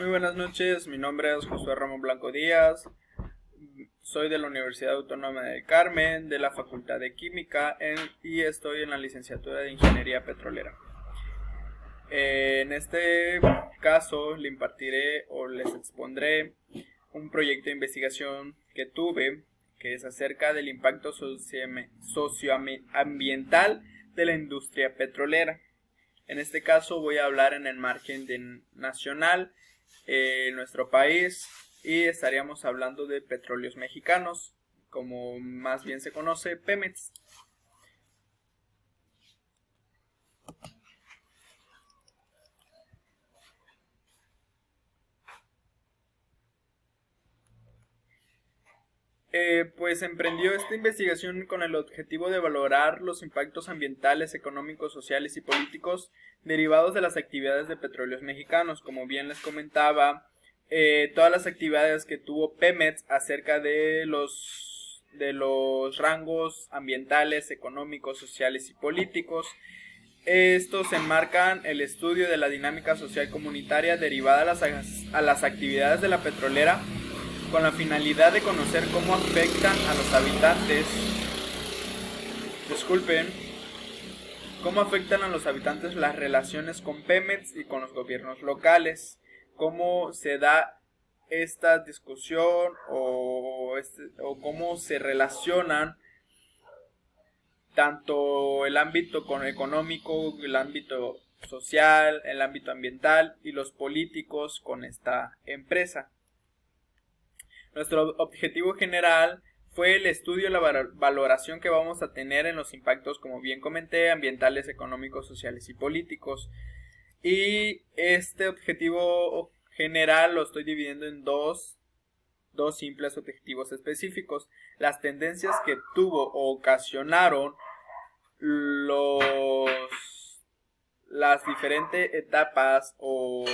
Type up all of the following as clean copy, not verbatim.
Muy buenas noches, mi nombre es Josué Ramón Blanco Díaz, soy de la Universidad Autónoma del Carmen, de la Facultad de Química y estoy en la licenciatura de Ingeniería Petrolera. En este caso le impartiré o les expondré un proyecto de investigación que tuve, que es acerca del impacto socioambiental de la industria petrolera. En este caso voy a hablar en el margen nacional, nuestro país, y estaríamos hablando de Petróleos Mexicanos, como más bien se conoce, Pemex. Pues emprendió esta investigación con el objetivo de valorar los impactos ambientales, económicos, sociales y políticos derivados de las actividades de Petróleos Mexicanos. Como bien les comentaba, todas las actividades que tuvo Pemex acerca de los rangos ambientales, económicos, sociales y políticos. Estos enmarcan el estudio de la dinámica social comunitaria derivada a las actividades de la petrolera, con la finalidad de conocer cómo afectan a los habitantes, cómo afectan a los habitantes las relaciones con Pemex y con los gobiernos locales, cómo se da esta discusión o cómo se relacionan tanto el ámbito económico, el ámbito social, el ámbito ambiental y los políticos con esta empresa. Nuestro objetivo general fue el estudio y la valoración que vamos a tener en los impactos, como bien comenté, ambientales, económicos, sociales y políticos. Y este objetivo general lo estoy dividiendo en dos simples objetivos específicos. Las tendencias que tuvo o ocasionaron las diferentes etapas o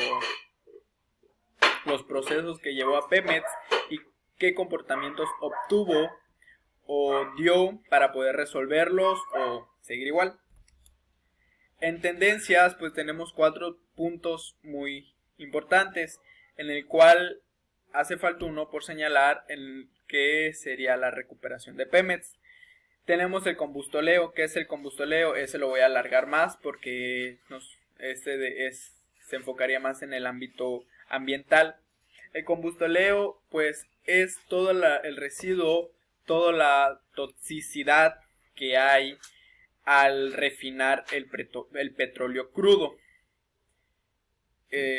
los procesos que llevó a Pemex y qué comportamientos obtuvo o dio para poder resolverlos o seguir igual. En tendencias, pues tenemos 4 puntos muy importantes, en el cual hace falta uno por señalar, en que sería la recuperación de Pemex. Tenemos el combustoleo. ¿Qué es el combustoleo? Ese lo voy a alargar más porque se enfocaría más en el ámbito ambiental. El combustoleo pues es todo el residuo, toda la toxicidad que hay al refinar el petróleo crudo.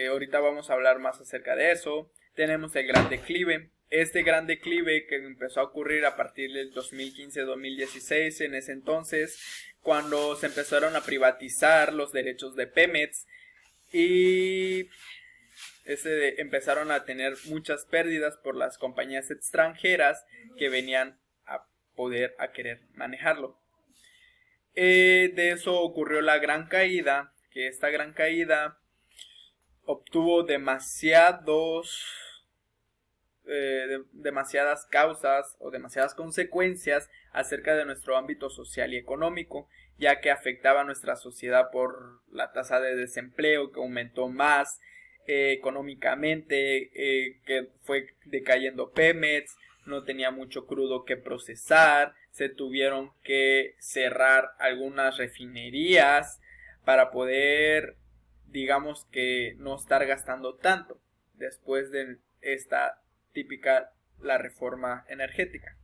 Ahorita vamos a hablar más acerca de eso. Tenemos el gran declive. Este gran declive que empezó a ocurrir a partir del 2015-2016, en ese entonces, cuando se empezaron a privatizar los derechos de Pemex y empezaron a tener muchas pérdidas por las compañías extranjeras que venían a querer manejarlo. De eso ocurrió la gran caída, que esta gran caída obtuvo demasiadas causas o demasiadas consecuencias acerca de nuestro ámbito social y económico, ya que afectaba a nuestra sociedad por la tasa de desempleo que aumentó más, económicamente, que fue decayendo Pemex, no tenía mucho crudo que procesar, se tuvieron que cerrar algunas refinerías para poder, digamos, que no estar gastando tanto después de esta típica la reforma energética.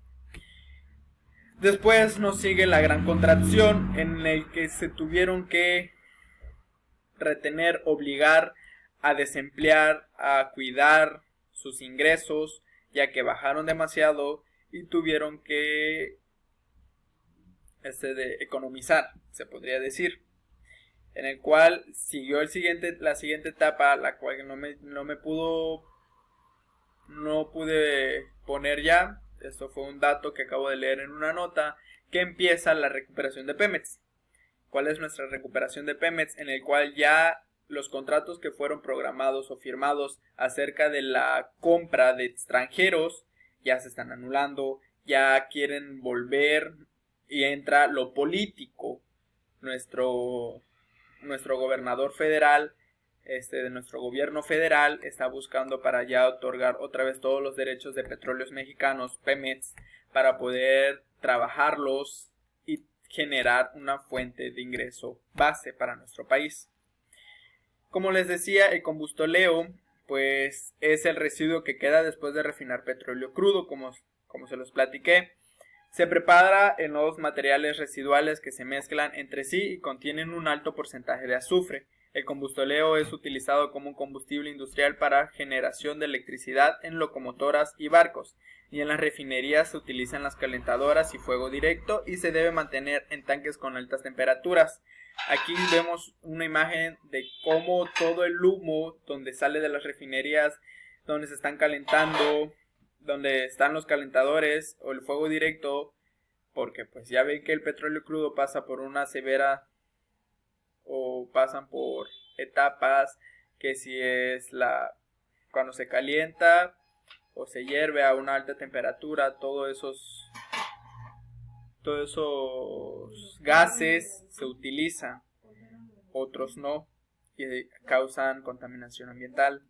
Después nos sigue la gran contracción, en el que se tuvieron que retener, obligar a desemplear, a cuidar sus ingresos, ya que bajaron demasiado y tuvieron que economizar, se podría decir. En el cual siguió la siguiente etapa, la cual no pude poner ya. Esto fue un dato que acabo de leer en una nota, que empieza la recuperación de Pemex. ¿Cuál es nuestra recuperación de Pemex? En el cual ya los contratos que fueron programados o firmados acerca de la compra de extranjeros ya se están anulando, ya quieren volver y entra lo político. Nuestro gobernador federal de nuestro gobierno federal está buscando para ya otorgar otra vez todos los derechos de petróleos mexicanos, Pemex, para poder trabajarlos y generar una fuente de ingreso base para nuestro país. Como les decía, el combustoleo pues es el residuo que queda después de refinar petróleo crudo, como se los platiqué. Se prepara en los materiales residuales que se mezclan entre sí y contienen un alto porcentaje de azufre. El combustoleo es utilizado como un combustible industrial para generación de electricidad en locomotoras y barcos, y en las refinerías se utilizan las calentadoras y fuego directo y se debe mantener en tanques con altas temperaturas. Aquí vemos una imagen de cómo todo el humo donde sale de las refinerías, donde se están calentando, donde están los calentadores o el fuego directo, porque pues ya ven que el petróleo crudo pasa por una severa o pasan por etapas, que si es cuando se calienta o se hierve a una alta temperatura, todos esos gases se utilizan, otros no, y causan contaminación ambiental.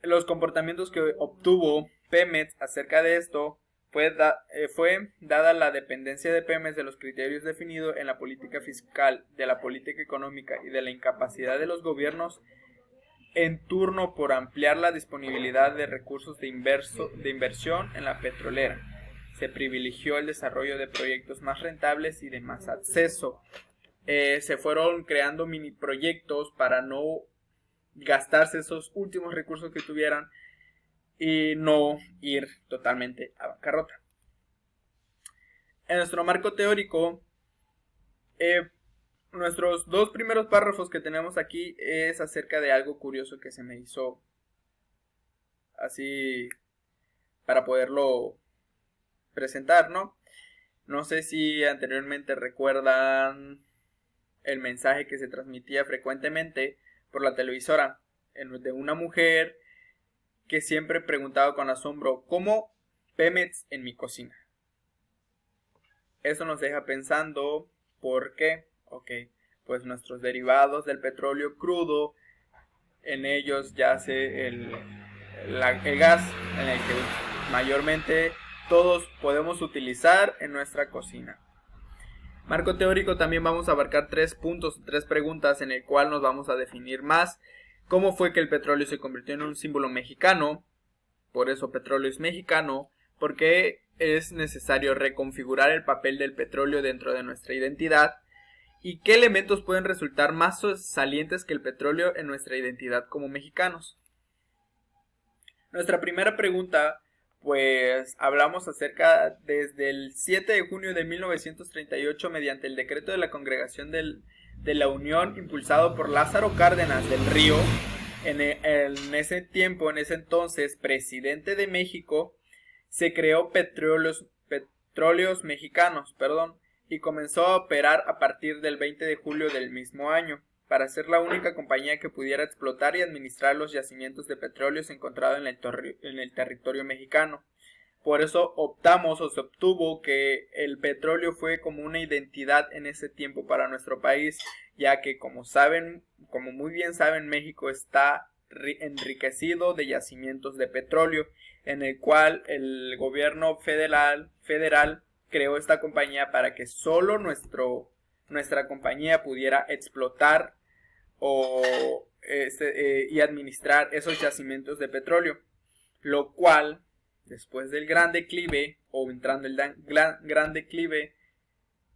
Los comportamientos que obtuvo Pemex acerca de esto fue dada la dependencia de Pemex de los criterios definidos en la política fiscal, de la política económica y de la incapacidad de los gobiernos en turno por ampliar la disponibilidad de recursos de inversión en la petrolera. Se privilegió el desarrollo de proyectos más rentables y de más acceso. Se fueron creando mini proyectos para no gastarse esos últimos recursos que tuvieran y no ir totalmente a bancarrota. En nuestro marco teórico, nuestros dos primeros párrafos que tenemos aquí es acerca de algo curioso que se me hizo así para poderlo presentar, ¿no? No sé si anteriormente recuerdan el mensaje que se transmitía frecuentemente por la televisora de una mujer que siempre preguntaba con asombro: ¿cómo Pemex en mi cocina? Eso nos deja pensando, ¿por qué? Ok, pues nuestros derivados del petróleo crudo, en ellos yace el gas en el que mayormente todos podemos utilizar en nuestra cocina. Marco teórico también vamos a abarcar 3 puntos, 3 preguntas en el cual nos vamos a definir más cómo fue que el petróleo se convirtió en un símbolo mexicano, por eso petróleo es mexicano, por qué es necesario reconfigurar el papel del petróleo dentro de nuestra identidad y qué elementos pueden resultar más salientes que el petróleo en nuestra identidad como mexicanos. Nuestra primera pregunta, pues hablamos acerca desde el 7 de junio de 1938 mediante el decreto de la Congregación de la Unión impulsado por Lázaro Cárdenas del Río, en ese tiempo, en ese entonces, presidente de México, se creó Petróleos Mexicanos, y comenzó a operar a partir del 20 de julio del mismo año, para ser la única compañía que pudiera explotar y administrar los yacimientos de petróleo encontrados en el territorio mexicano. Por eso optamos o se obtuvo que el petróleo fue como una identidad en ese tiempo para nuestro país, ya que como muy bien saben, México está enriquecido de yacimientos de petróleo, en el cual el gobierno federal creó esta compañía para que solo nuestra compañía pudiera explotar y administrar esos yacimientos de petróleo, lo cual después del gran declive o entrando el gran declive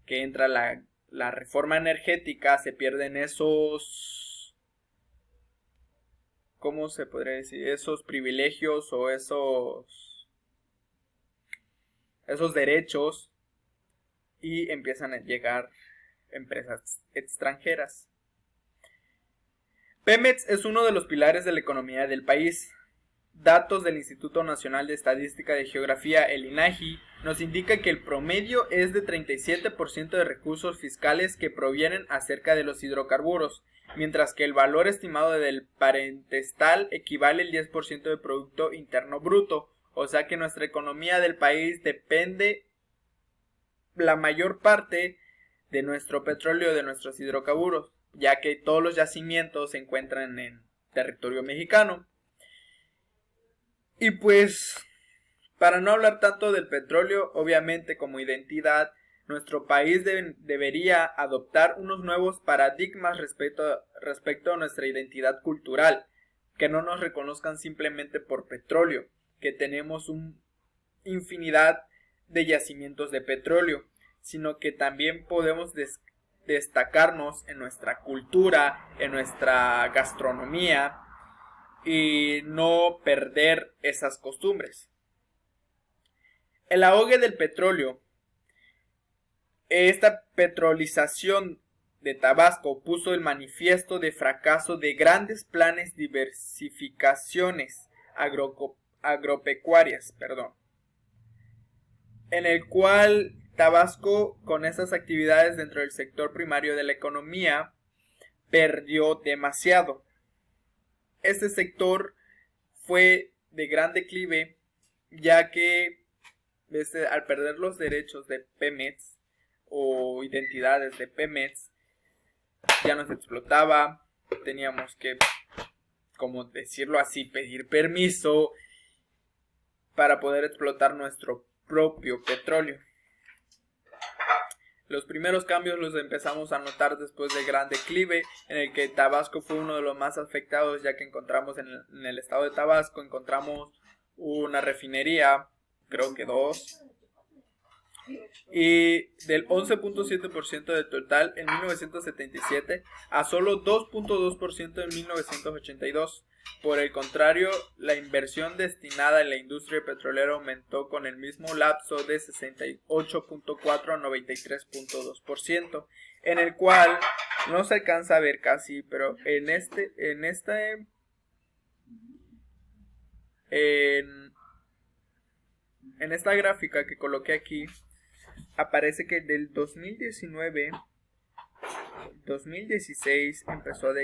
que entra la reforma energética, se pierden esos, ¿cómo se podría decir? Esos privilegios o esos derechos y empiezan a llegar empresas extranjeras. Pemex es uno de los pilares de la economía del país. Datos del Instituto Nacional de Estadística y Geografía, el INAGI, nos indica que el promedio es de 37% de recursos fiscales que provienen acerca de los hidrocarburos, mientras que el valor estimado del parentestal equivale al 10% del Producto Interno Bruto, o sea que nuestra economía del país depende la mayor parte de nuestro petróleo, de nuestros hidrocarburos. ya que todos los yacimientos se encuentran en territorio mexicano. Y pues, para no hablar tanto del petróleo, obviamente como identidad, nuestro país debería adoptar unos nuevos paradigmas respecto a nuestra identidad cultural, que no nos reconozcan simplemente por petróleo, que tenemos una infinidad de yacimientos de petróleo, sino que también podemos destacarnos en nuestra cultura, en nuestra gastronomía y no perder esas costumbres. El ahogue del petróleo. Esta petrolización de Tabasco puso el manifiesto de fracaso de grandes planes diversificaciones agropecuarias, en el cual Tabasco, con estas actividades dentro del sector primario de la economía, perdió demasiado. Este sector fue de gran declive, ya que al perder los derechos de Pemex o identidades de Pemex, ya no se explotaba, teníamos que, como decirlo así, pedir permiso para poder explotar nuestro propio petróleo. Los primeros cambios los empezamos a notar después del gran declive, en el que Tabasco fue uno de los más afectados, ya que encontramos en el estado de Tabasco, encontramos una refinería, creo que 2, y del 11.7% del total en 1977 a solo 2.2% en 1982. Por el contrario, la inversión destinada en la industria petrolera aumentó con el mismo lapso de 68.4 a 93.2%, en el cual no se alcanza a ver casi, pero en esta gráfica que coloqué aquí, aparece que del 2016 empezó a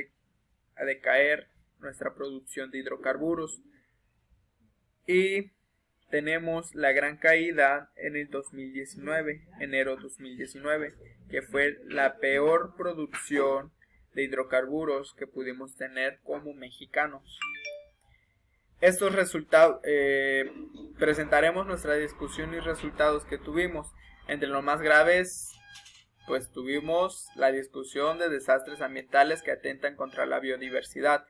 decaer nuestra producción de hidrocarburos y tenemos la gran caída en el 2019, enero 2019, que fue la peor producción de hidrocarburos que pudimos tener como mexicanos. Estos resultados, presentaremos nuestra discusión y resultados que tuvimos. Entre los más graves, pues tuvimos la discusión de desastres ambientales que atentan contra la biodiversidad.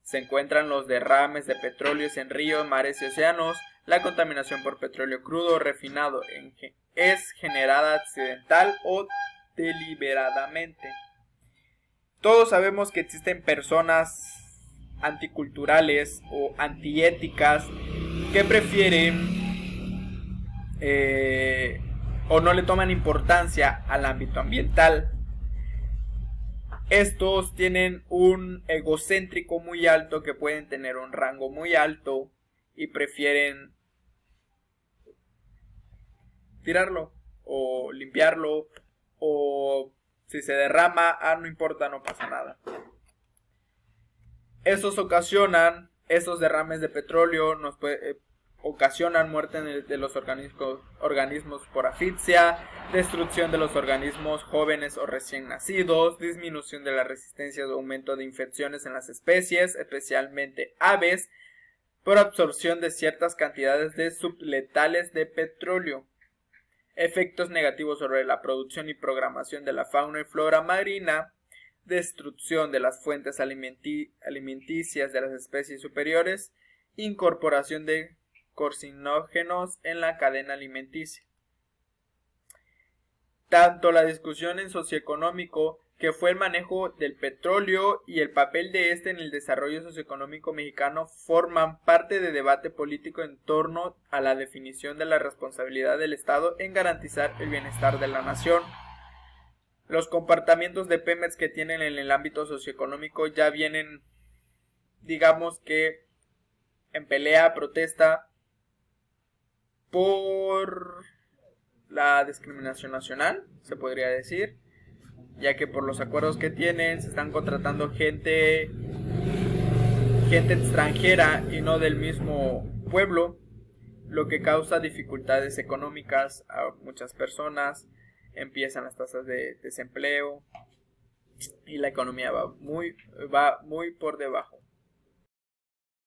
Se encuentran los derrames de petróleos en ríos, mares y océanos. La contaminación por petróleo crudo refinado es generada accidental o deliberadamente. Todos sabemos que existen personas anticulturales o antiéticas que prefieren o no le toman importancia al ámbito ambiental. Estos tienen un egocéntrico muy alto, que pueden tener un rango muy alto y prefieren tirarlo o limpiarlo, o si se derrama, no importa, no pasa nada. Esos derrames de petróleo ocasionan muerte de los organismos por asfixia, destrucción de los organismos jóvenes o recién nacidos, disminución de la resistencia o aumento de infecciones en las especies, especialmente aves, por absorción de ciertas cantidades de subletales de petróleo, efectos negativos sobre la producción y programación de la fauna y flora marina, destrucción de las fuentes alimenticias de las especies superiores, incorporación de carcinógenos en la cadena alimenticia. Tanto la discusión en socioeconómico, que fue el manejo del petróleo, y el papel de este en el desarrollo socioeconómico mexicano, forman parte de debate político en torno a la definición de la responsabilidad del Estado en garantizar el bienestar de la nación. Los comportamientos de Pemex que tienen en el ámbito socioeconómico ya vienen, digamos que, en pelea, protesta por la discriminación nacional, se podría decir, ya que por los acuerdos que tienen se están contratando gente extranjera y no del mismo pueblo, lo que causa dificultades económicas a muchas personas. Empiezan las tasas de desempleo y la economía va muy por debajo.